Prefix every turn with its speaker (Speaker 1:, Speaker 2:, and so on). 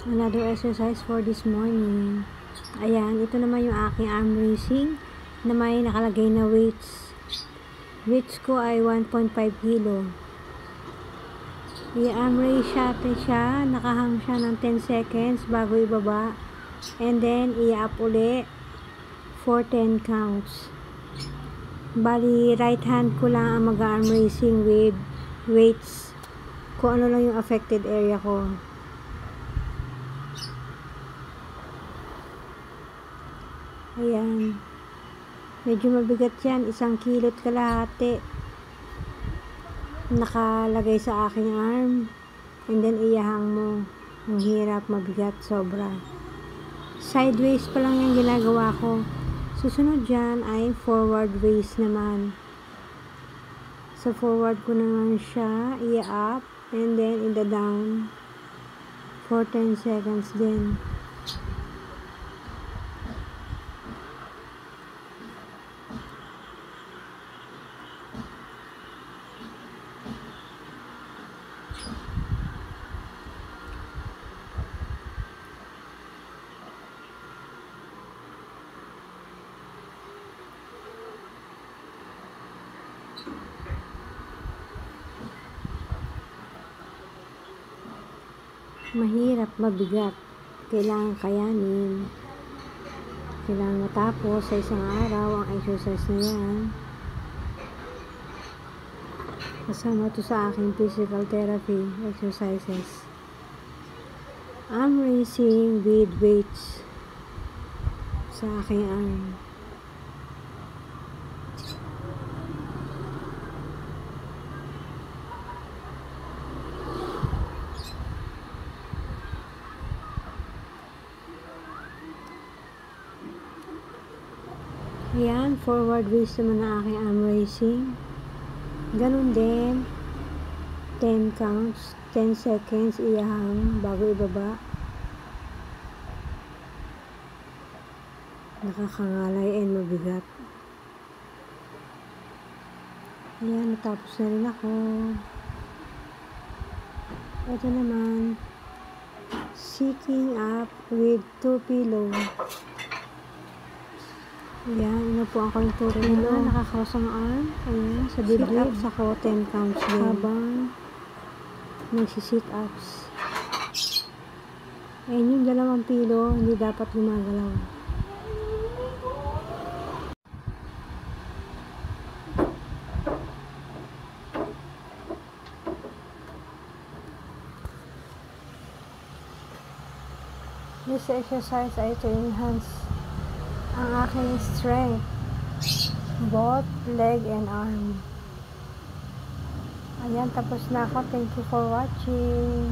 Speaker 1: Another exercise for this morning. Ayan, ito naman yung aking arm raising na may nakalagay na weights. Weights ko ay 1.5 kilo. I-arm raise natin siya, nakahang siya ng 10 seconds bago ibaba. And then, i-up uli for 10 counts. Bali, right hand ko lang ang mag-arm raising with weights. Kung ano lang yung affected area ko. Ayan. Medyo mabigat yan. 1 kilot kalahati. Nakalagay sa aking arm. And then, iyahang mo. Ang hirap, mabigat, sobra. Sideways pa lang yung ginagawa ko. Susunod dyan ay forward raise naman. Sa forward ko naman siya, i-up. And then, in the down. For 10 seconds din. Mahirap, mabigat. Kailangan kayanin. Kailangan matapos sa isang araw ang exercise na yan. Kasama to sa aking physical therapy exercises. Arm raising with weights sa aking arm. Ayan, forward raise naman na aking arm raising. Ganun din. 10 counts, 10 seconds, iyahang bago ibaba. Nakakangalay and mabigat. Ayan, natapos na rin ako. Ito naman, sitting up with 2 pillow. Ayan, inupuan ko yung 2 pillow. Nakakross ang arm. Ayan, sa dibdib. Sit-ups ako, 10 counts din. Habang nagsi-sit-ups. Ayan yung 2 pillow, hindi dapat gumagalaw. This exercise ay to enhance ang aking strength, both leg and arm. Ayan, tapos na ako. Thank you for watching.